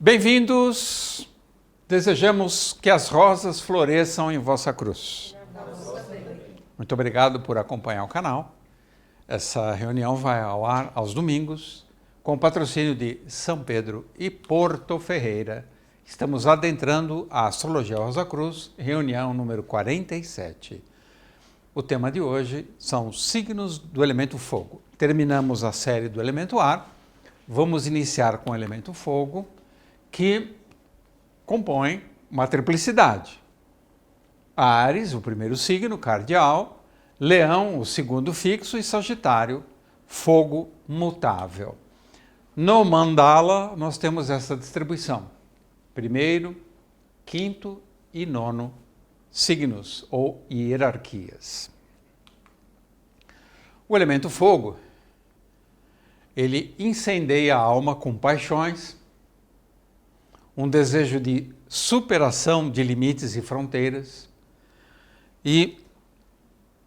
Bem-vindos! Desejamos que as rosas floresçam em vossa cruz. Muito obrigado por acompanhar o canal. Essa reunião vai ao ar aos domingos, com o patrocínio de São Pedro e Porto Ferreira. Estamos adentrando a Astrologia Rosa Cruz, reunião número 47. O tema de hoje são os signos do elemento fogo. Terminamos a série do elemento ar, vamos iniciar com o elemento fogo, que compõe uma triplicidade. Áries, o primeiro signo, cardial, Leão, o segundo fixo, e Sagitário, fogo mutável. No mandala, nós temos essa distribuição. Primeiro, quinto e nono signos ou hierarquias. O elemento fogo, ele incendeia a alma com paixões, um desejo de superação de limites e fronteiras e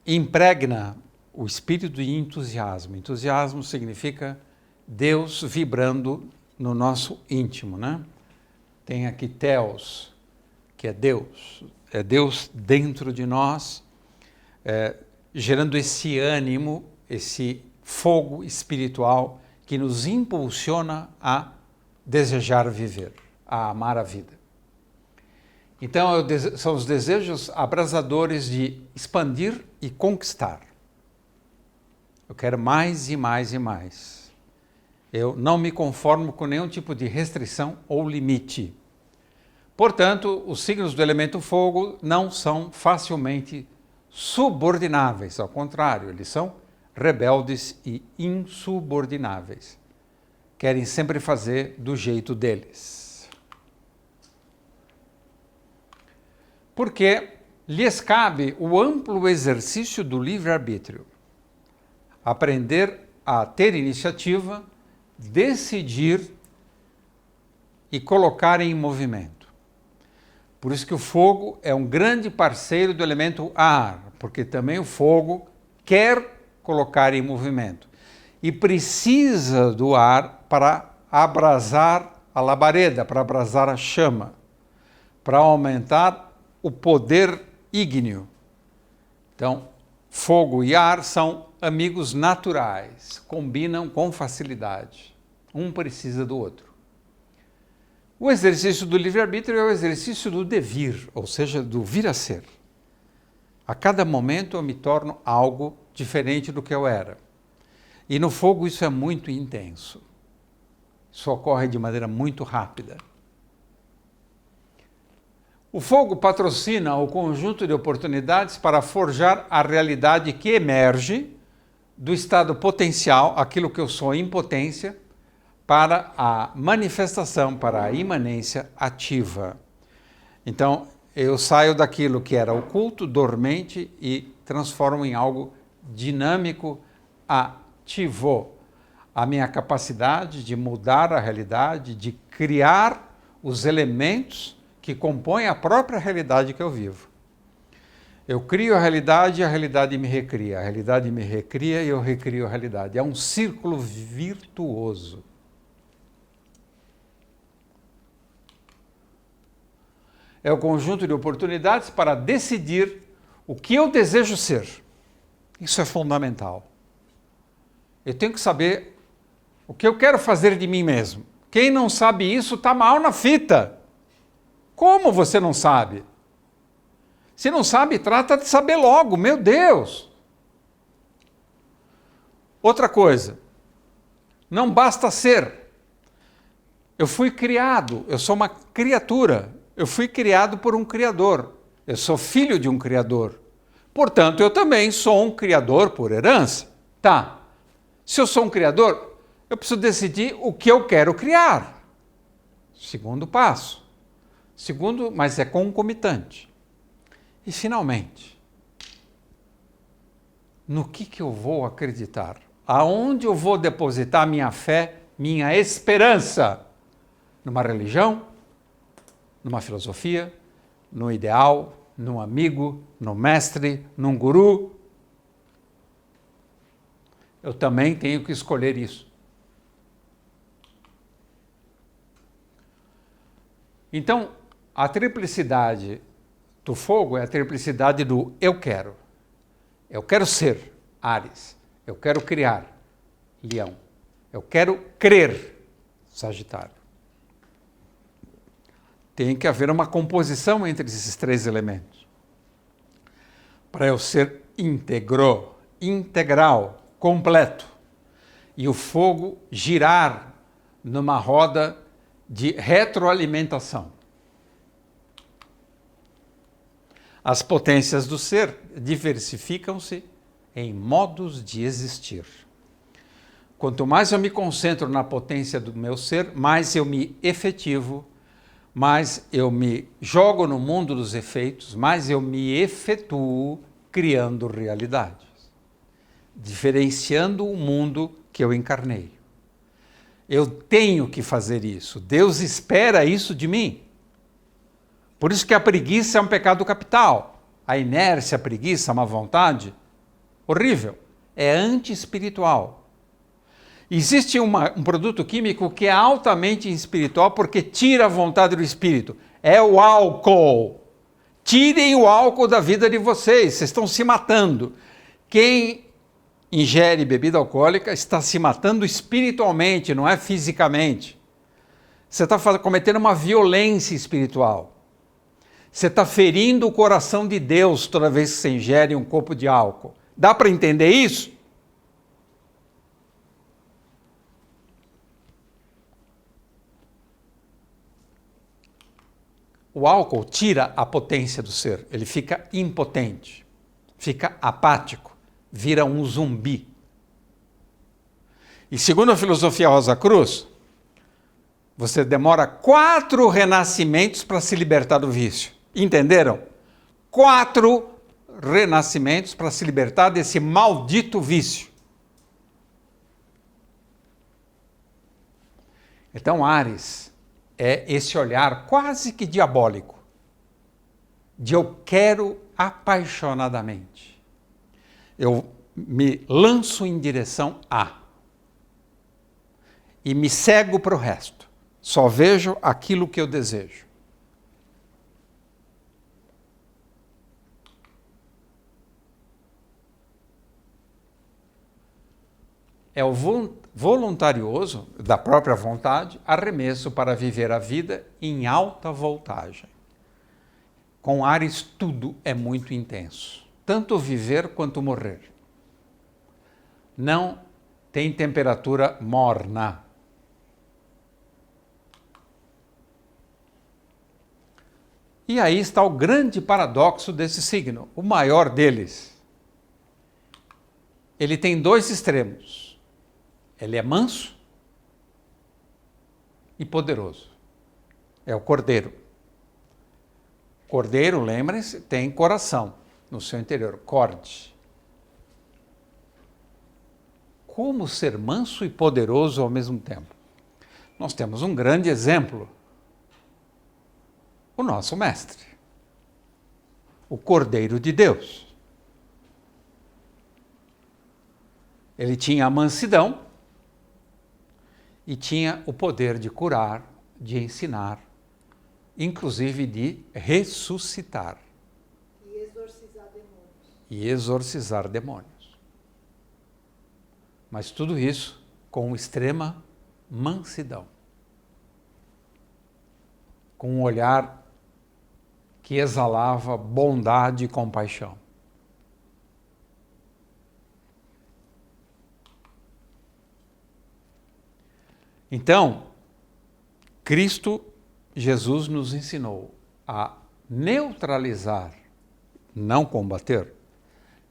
impregna o espírito de entusiasmo. Entusiasmo significa Deus vibrando no nosso íntimo, né? Tem aqui Theos, que é Deus dentro de nós, gerando esse ânimo, esse fogo espiritual que nos impulsiona a desejar viver, a amar a vida. Então, são os desejos abrasadores de expandir e conquistar. Eu quero mais e mais e mais. Eu não me conformo com nenhum tipo de restrição ou limite. Portanto, os signos do elemento fogo não são facilmente subordináveis, ao contrário, eles são rebeldes e insubordináveis. Querem sempre fazer do jeito deles. Porque lhes cabe o amplo exercício do livre-arbítrio. Aprender a ter iniciativa, decidir e colocar em movimento. Por isso que o fogo é um grande parceiro do elemento ar, porque também o fogo quer colocar em movimento e precisa do ar para abrasar a labareda, para abrasar a chama, para aumentar o poder ígneo. Então, fogo e ar são amigos naturais, combinam com facilidade. Um precisa do outro. O exercício do livre-arbítrio é o exercício do devir, ou seja, do vir a ser. A cada momento eu me torno algo diferente do que eu era. E no fogo isso é muito intenso. Isso ocorre de maneira muito rápida. O fogo patrocina o conjunto de oportunidades para forjar a realidade que emerge do estado potencial, aquilo que eu sou em potência, para a manifestação, para a imanência ativa. Então, eu saio daquilo que era oculto, dormente e transformo em algo dinâmico, ativo. A minha capacidade de mudar a realidade, de criar os elementos que compõem a própria realidade que eu vivo. Eu crio a realidade e a realidade me recria. A realidade me recria e eu recrio a realidade. É um círculo virtuoso. É o conjunto de oportunidades para decidir o que eu desejo ser. Isso é fundamental. Eu tenho que saber o que eu quero fazer de mim mesmo. Quem não sabe isso está mal na fita. Como você não sabe? Se não sabe, trata de saber logo, meu Deus! Outra coisa, não basta ser. Eu fui criado, eu sou uma criatura, eu fui criado por um Criador, eu sou filho de um Criador. Portanto, eu também sou um Criador por herança. Tá, se eu sou um Criador, eu preciso decidir o que eu quero criar. Segundo passo. Segundo, mas é concomitante. E, finalmente, no que eu vou acreditar? Aonde eu vou depositar minha fé, minha esperança? Numa religião? Numa filosofia? Num ideal? Num amigo? Num mestre? Num guru? Eu também tenho que escolher isso. Então, a triplicidade do fogo é a triplicidade do eu quero. Eu quero ser, Áries. Eu quero criar, Leão. Eu quero crer, Sagitário. Tem que haver uma composição entre esses três elementos. Para eu ser íntegro, integral, completo. E o fogo girar numa roda de retroalimentação. As potências do ser diversificam-se em modos de existir. Quanto mais eu me concentro na potência do meu ser, mais eu me efetivo, mais eu me jogo no mundo dos efeitos, mais eu me efetuo criando realidades, diferenciando o mundo que eu encarnei. Eu tenho que fazer isso. Deus espera isso de mim. Por isso que a preguiça é um pecado capital. A inércia, a preguiça, a má vontade, horrível. É anti-espiritual. Existe um produto químico que é altamente espiritual porque tira a vontade do espírito. É o álcool. Tirem o álcool da vida de vocês. Vocês estão se matando. Quem ingere bebida alcoólica está se matando espiritualmente, não é fisicamente. Você está cometendo uma violência espiritual. Você está ferindo o coração de Deus toda vez que você ingere um copo de álcool. Dá para entender isso? O álcool tira a potência do ser, ele fica impotente, fica apático, vira um zumbi. E segundo a filosofia Rosa Cruz, você demora 4 renascimentos para se libertar do vício. Entenderam? 4 renascimentos para se libertar desse maldito vício. Então, Áries é esse olhar quase que diabólico, de eu quero apaixonadamente. Eu me lanço em direção a e me cego para o resto. Só vejo aquilo que eu desejo. É o voluntarioso, da própria vontade, arremesso para viver a vida em alta voltagem. Com Áries tudo é muito intenso, tanto viver quanto morrer. Não tem temperatura morna. E aí está o grande paradoxo desse signo, o maior deles. Ele tem 2 extremos. Ele é manso e poderoso. É o cordeiro. Cordeiro, lembrem-se, tem coração no seu interior, corde. Como ser manso e poderoso ao mesmo tempo? Nós temos um grande exemplo. O nosso mestre. O Cordeiro de Deus. Ele tinha a mansidão e tinha o poder de curar, de ensinar, inclusive de ressuscitar. E exorcizar demônios. Mas tudo isso com extrema mansidão. Com um olhar que exalava bondade e compaixão. Então, Cristo, Jesus nos ensinou a neutralizar, não combater,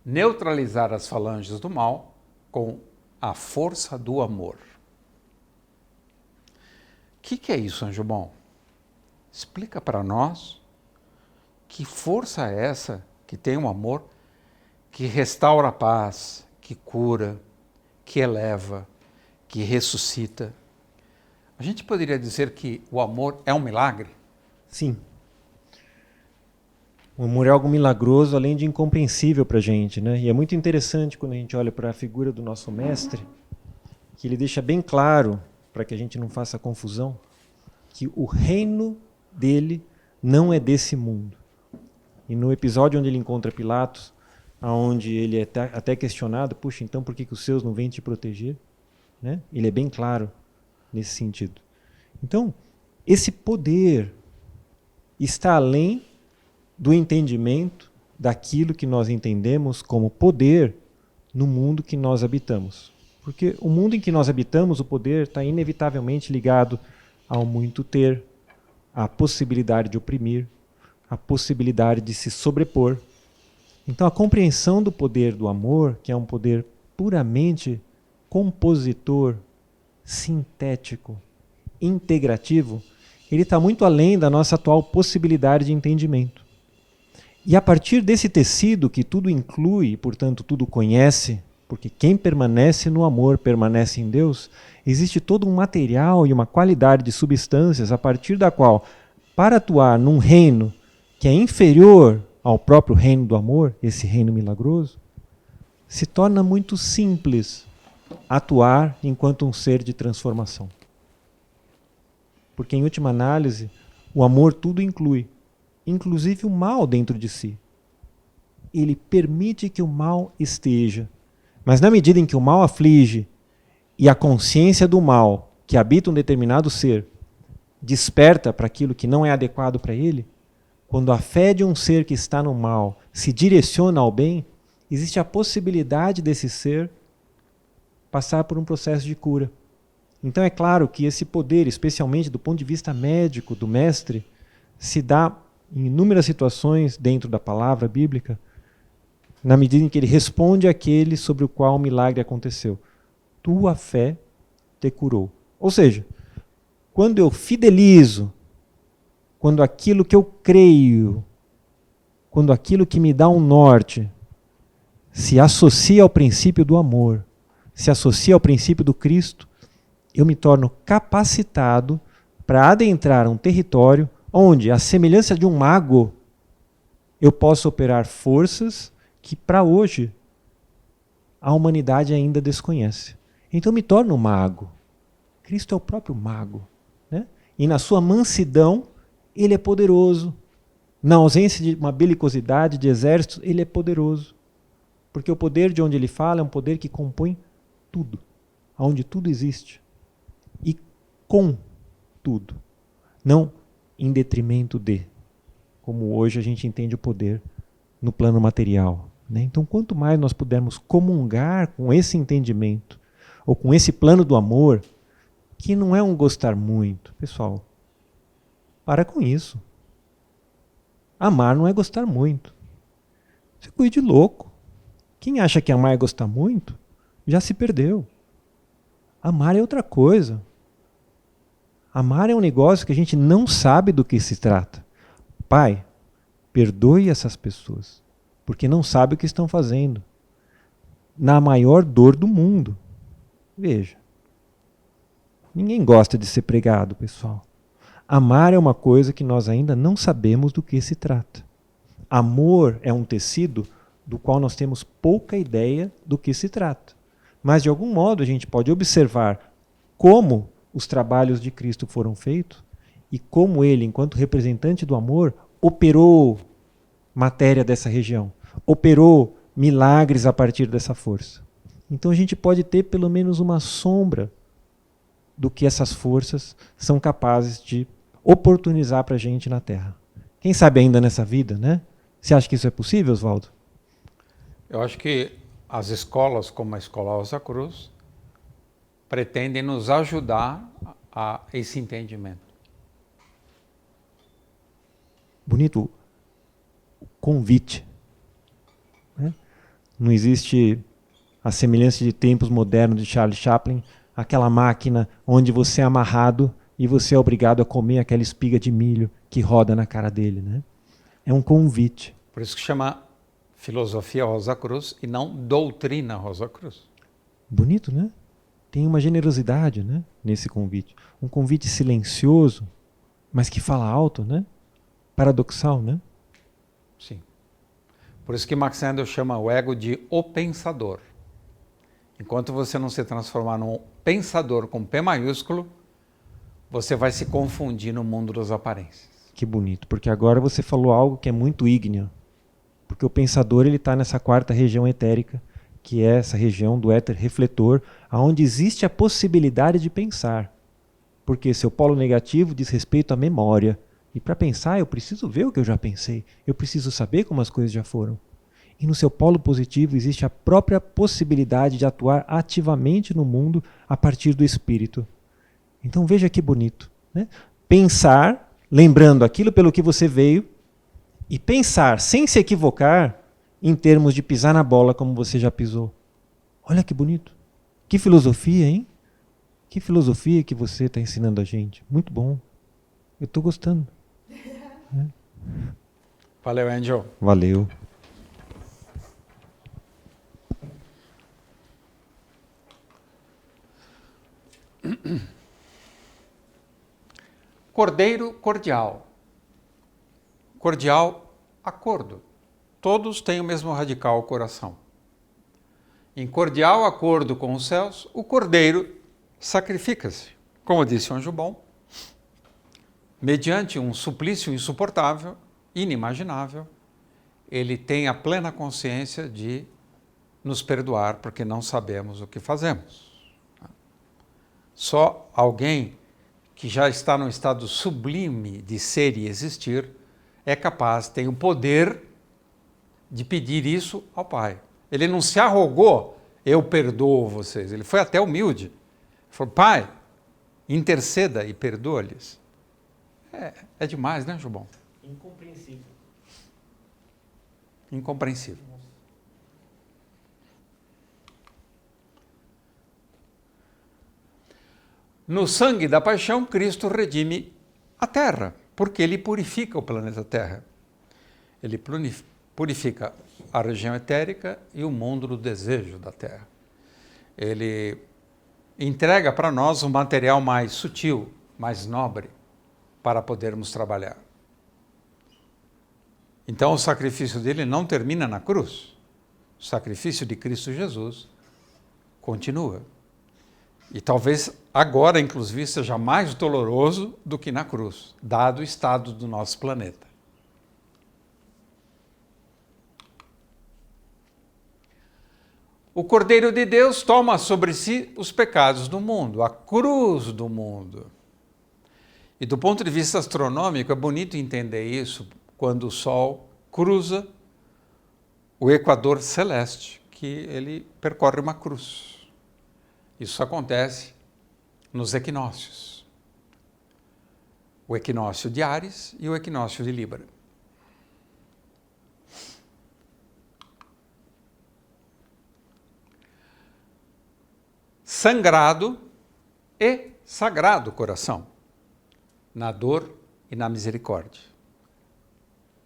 neutralizar as falanges do mal com a força do amor. O que é isso, Anjo Bom? Explica para nós que força é essa que tem um amor que restaura a paz, que cura, que eleva, que ressuscita. A gente poderia dizer que o amor é um milagre? Sim. O amor é algo milagroso, além de incompreensível para a gente, né? E é muito interessante quando a gente olha para a figura do nosso mestre, que ele deixa bem claro, para que a gente não faça confusão, que o reino dele não é desse mundo. E no episódio onde ele encontra Pilatos, onde ele é até questionado, puxa, então por que os seus não vêm te proteger? Né? Ele é bem claro nesse sentido. Então, esse poder está além do entendimento daquilo que nós entendemos como poder no mundo que nós habitamos. Porque o mundo em que nós habitamos, o poder está inevitavelmente ligado ao muito ter, à possibilidade de oprimir, à possibilidade de se sobrepor. Então a compreensão do poder do amor, que é um poder puramente compositor, sintético, integrativo, ele está muito além da nossa atual possibilidade de entendimento. E a partir desse tecido que tudo inclui, portanto tudo conhece, porque quem permanece no amor permanece em Deus, existe todo um material e uma qualidade de substâncias a partir da qual, para atuar num reino que é inferior ao próprio reino do amor, esse reino milagroso, se torna muito simples atuar enquanto um ser de transformação. Porque, em última análise, o amor tudo inclui, inclusive o mal dentro de si. Ele permite que o mal esteja. Mas na medida em que o mal aflige e a consciência do mal que habita um determinado ser desperta para aquilo que não é adequado para ele, quando a fé de um ser que está no mal se direciona ao bem, existe a possibilidade desse ser passar por um processo de cura. Então é claro que esse poder, especialmente do ponto de vista médico do mestre, se dá em inúmeras situações dentro da palavra bíblica, na medida em que ele responde àquele sobre o qual o milagre aconteceu. Tua fé te curou. Ou seja, quando eu fidelizo, quando aquilo que eu creio, quando aquilo que me dá um norte, se associa ao princípio do amor, se associa ao princípio do Cristo, eu me torno capacitado para adentrar um território onde, à semelhança de um mago, eu posso operar forças que, para hoje, a humanidade ainda desconhece. Então eu me torno um mago. Cristo é o próprio mago. Né? E na sua mansidão, ele é poderoso. Na ausência de uma belicosidade de exércitos, ele é poderoso. Porque o poder de onde ele fala é um poder que compõe tudo. Onde tudo existe. E com tudo. Não em detrimento de. Como hoje a gente entende o poder no plano material. Né? Então, quanto mais nós pudermos comungar com esse entendimento, ou com esse plano do amor, que não é um gostar muito. Pessoal, para com isso. Amar não é gostar muito. Você é coisa de louco. Quem acha que amar é gostar muito, já se perdeu. Amar é outra coisa. Amar é um negócio que a gente não sabe do que se trata. Pai, perdoe essas pessoas, porque não sabe o que estão fazendo. Na maior dor do mundo. Veja. Ninguém gosta de ser pregado, pessoal. Amar é uma coisa que nós ainda não sabemos do que se trata. Amor é um tecido do qual nós temos pouca ideia do que se trata. Mas, de algum modo, a gente pode observar como os trabalhos de Cristo foram feitos e como ele, enquanto representante do amor, operou matéria dessa região, operou milagres a partir dessa força. Então a gente pode ter pelo menos uma sombra do que essas forças são capazes de oportunizar para a gente na Terra. Quem sabe ainda nessa vida, né? Você acha que isso é possível, Oswaldo? Eu acho que as escolas, como a Escola Rosa Cruz, pretendem nos ajudar a esse entendimento. Bonito o convite. Né? Não existe a semelhança de tempos modernos de Charles Chaplin, aquela máquina onde você é amarrado e você é obrigado a comer aquela espiga de milho que roda na cara dele. Né? É um convite. Por isso que chama filosofia Rosa Cruz e não doutrina Rosa Cruz. Bonito, né? Tem uma generosidade, né, nesse convite. Um convite silencioso, mas que fala alto, né? Paradoxal, né? Sim. Por isso que Max Sandel chama o ego de o pensador. Enquanto você não se transformar num pensador com P maiúsculo, você vai se confundir no mundo das aparências. Que bonito, porque agora você falou algo que é muito ígneo. Porque o pensador ele está nessa quarta região etérica, que é essa região do éter refletor, onde existe a possibilidade de pensar. Porque seu polo negativo diz respeito à memória. E para pensar eu preciso ver o que eu já pensei. Eu preciso saber como as coisas já foram. E no seu polo positivo existe a própria possibilidade de atuar ativamente no mundo a partir do espírito. Então veja que bonito, né? Pensar, lembrando aquilo pelo que você veio, e pensar sem se equivocar em termos de pisar na bola como você já pisou. Olha que bonito. Que filosofia, hein? Que filosofia que você está ensinando a gente. Muito bom. Eu estou gostando. Valeu, Angel. Valeu. Cordeiro cordial. Cordial, acordo. Todos têm o mesmo radical coração. Em cordial acordo com os céus, o cordeiro sacrifica-se, como disse o anjo bom, mediante um suplício insuportável, inimaginável, ele tem a plena consciência de nos perdoar porque não sabemos o que fazemos. Só alguém que já está num estado sublime de ser e existir é capaz, tem o poder de pedir isso ao Pai. Ele não se arrogou, eu perdoo vocês. Ele foi até humilde. Ele falou, Pai, interceda e perdoa-lhes. É demais, né, Jubão? Incompreensível. Incompreensível. No sangue da paixão, Cristo redime a Terra, porque ele purifica o planeta Terra. Ele purifica a região etérica e o mundo do desejo da Terra. Ele entrega para nós um material mais sutil, mais nobre, para podermos trabalhar. Então o sacrifício dele não termina na cruz. O sacrifício de Cristo Jesus continua. E talvez agora, inclusive, seja mais doloroso do que na cruz, dado o estado do nosso planeta. O Cordeiro de Deus toma sobre si os pecados do mundo, a cruz do mundo. E do ponto de vista astronômico, é bonito entender isso quando o Sol cruza o equador celeste, que ele percorre uma cruz. Isso acontece nos equinócios. O equinócio de Áries e o equinócio de Líbra. Sangrado e sagrado coração, na dor e na misericórdia.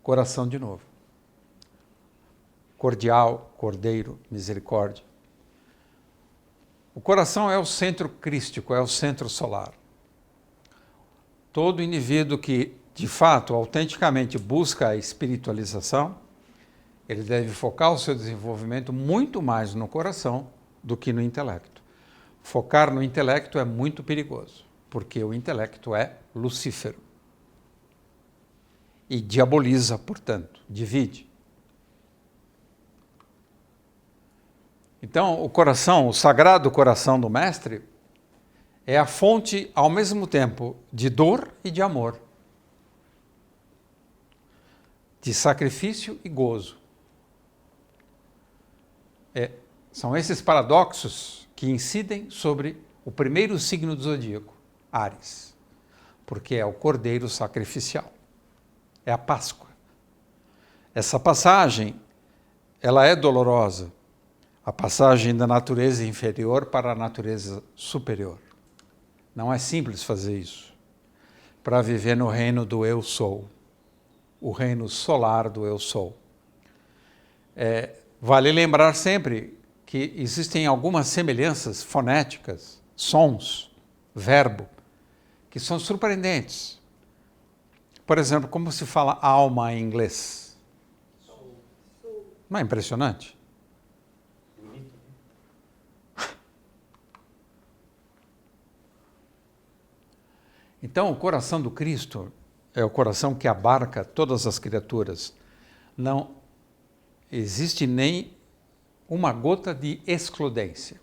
Coração de novo. Cordial, cordeiro, misericórdia. O coração é o centro crístico, é o centro solar. Todo indivíduo que, de fato, autenticamente busca a espiritualização, ele deve focar o seu desenvolvimento muito mais no coração do que no intelecto. Focar no intelecto é muito perigoso, porque o intelecto é Lucífero. E diaboliza, portanto, divide. Então, o coração, o sagrado coração do Mestre, é a fonte, ao mesmo tempo, de dor e de amor, de sacrifício e gozo. São esses paradoxos que incidem sobre o primeiro signo do zodíaco, Áries, porque é o cordeiro sacrificial, é a Páscoa. Essa passagem, ela é dolorosa, a passagem da natureza inferior para a natureza superior. Não é simples fazer isso, para viver no reino do Eu Sou, o reino solar do Eu Sou. Vale lembrar sempre que existem algumas semelhanças fonéticas, sons, verbo, que são surpreendentes. Por exemplo, como se fala alma em inglês? Não é impressionante? Então, o coração do Cristo, é o coração que abarca todas as criaturas. Não existe nem uma gota de excludência.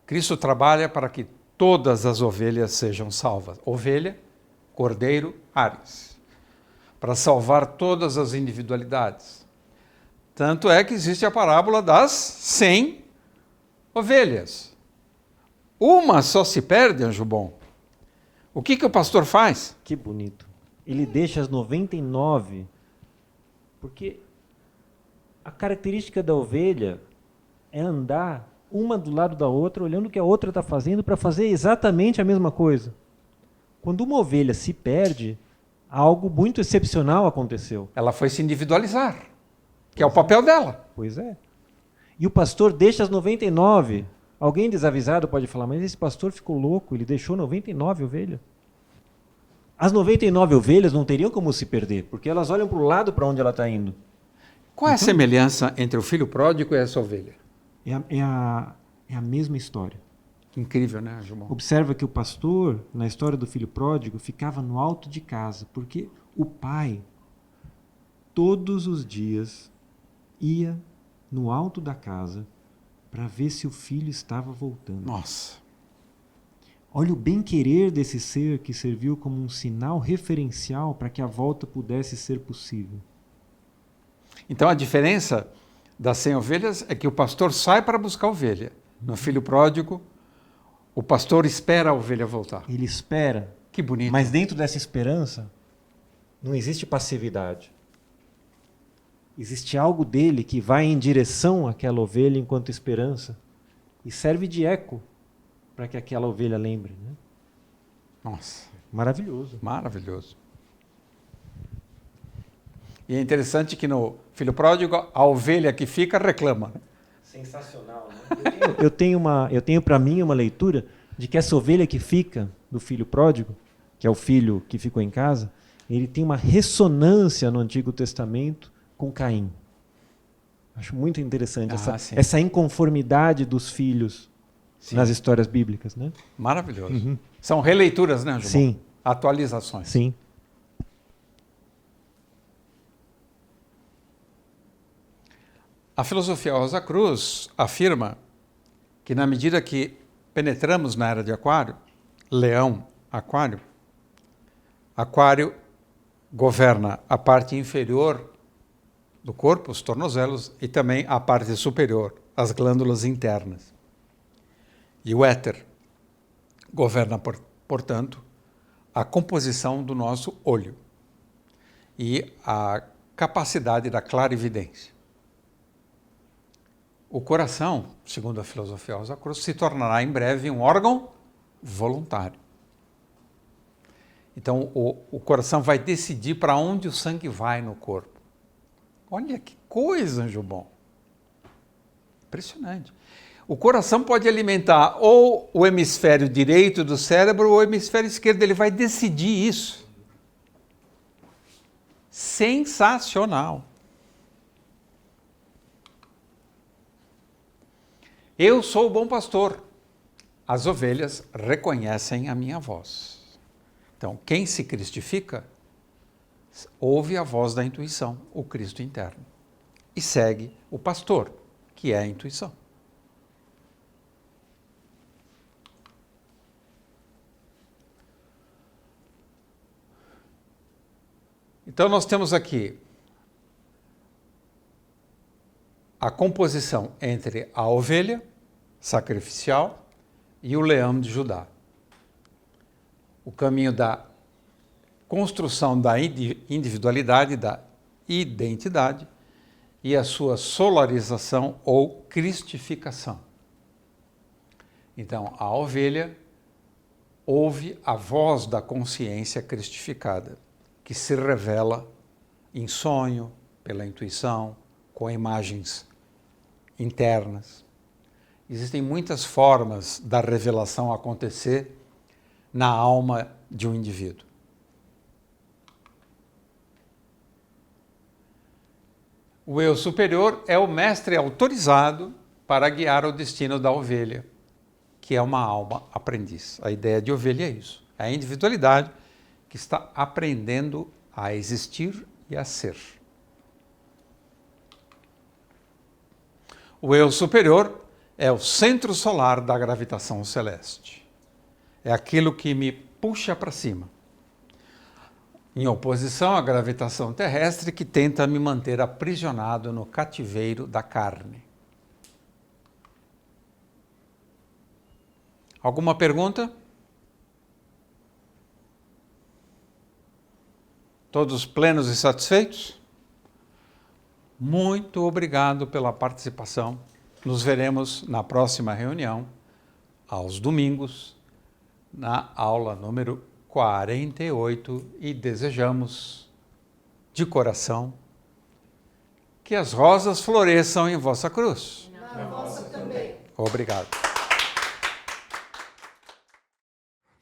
Cristo trabalha para que todas as ovelhas sejam salvas. Ovelha, cordeiro, ares. Para salvar todas as individualidades. Tanto é que existe a parábola das 100 ovelhas. Uma só se perde, anjo bom. O que o pastor faz? Que bonito. Ele deixa as 99, porque a característica da ovelha é andar uma do lado da outra, olhando o que a outra está fazendo para fazer exatamente a mesma coisa. Quando uma ovelha se perde, algo muito excepcional aconteceu. Ela foi se individualizar, que é o papel dela. Pois é. E o pastor deixa as 99. Alguém desavisado pode falar, mas esse pastor ficou louco, ele deixou 99 ovelhas. As 99 ovelhas não teriam como se perder, porque elas olham para o lado para onde ela está indo. Qual é a semelhança entre o filho pródigo e essa ovelha? É a mesma história. Incrível, né, Gilmão? Observa que o pastor, na história do filho pródigo, ficava no alto de casa, porque o pai, todos os dias, ia no alto da casa para ver se o filho estava voltando. Nossa. Olha o bem-querer desse ser que serviu como um sinal referencial para que a volta pudesse ser possível. Então a diferença das 100 ovelhas é que o pastor sai para buscar a ovelha. No filho pródigo, o pastor espera a ovelha voltar. Ele espera. Que bonito. Mas dentro dessa esperança, não existe passividade. Existe algo dele que vai em direção àquela ovelha enquanto esperança e serve de eco para que aquela ovelha lembre. Né? Nossa. Maravilhoso. Maravilhoso. E é interessante que no filho pródigo, a ovelha que fica reclama. Sensacional, né? Eu tenho para mim uma leitura de que essa ovelha que fica do filho pródigo, que é o filho que ficou em casa, ele tem uma ressonância no Antigo Testamento com Caim. Acho muito interessante essa inconformidade dos filhos nas histórias bíblicas, né? Maravilhoso. Uhum. São releituras, né, João? Sim. Atualizações. Sim. A filosofia Rosa Cruz afirma que na medida que penetramos na era de Aquário, Leão, Aquário governa a parte inferior do corpo, os tornozelos, e também a parte superior, as glândulas internas. E o éter governa, portanto, a composição do nosso olho e a capacidade da clarividência. O coração, segundo a filosofia Rosa Cruz, se tornará em breve um órgão voluntário. Então, o coração vai decidir para onde o sangue vai no corpo. Olha que coisa, anjo bom. Impressionante. O coração pode alimentar ou o hemisfério direito do cérebro ou o hemisfério esquerdo. Ele vai decidir isso. Sensacional. Eu sou o bom pastor. As ovelhas reconhecem a minha voz. Então, quem se cristifica, ouve a voz da intuição, o Cristo interno, e segue o pastor, que é a intuição. Então, nós temos aqui a composição entre a ovelha sacrificial e o leão de Judá. O caminho da construção da individualidade, da identidade e a sua solarização ou cristificação. Então, a ovelha ouve a voz da consciência cristificada, que se revela em sonho, pela intuição, com imagens internas. Existem muitas formas da revelação acontecer na alma de um indivíduo. O eu superior é o mestre autorizado para guiar o destino da ovelha, que é uma alma aprendiz. A ideia de ovelha é isso, é a individualidade que está aprendendo a existir e a ser. O eu superior é o centro solar da gravitação celeste. É aquilo que me puxa para cima, em oposição à gravitação terrestre que tenta me manter aprisionado no cativeiro da carne. Alguma pergunta? Todos plenos e satisfeitos? Muito obrigado pela participação. Nos veremos na próxima reunião, aos domingos, na aula número 48, e desejamos, de coração, que as rosas floresçam em vossa cruz. Na vossa também. Obrigado.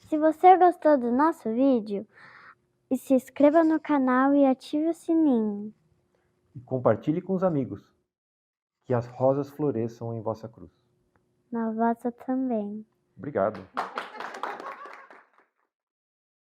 Se você gostou do nosso vídeo, se inscreva no canal e ative o sininho. E compartilhe com os amigos. Que as rosas floresçam em vossa cruz. Na vossa também. Obrigado.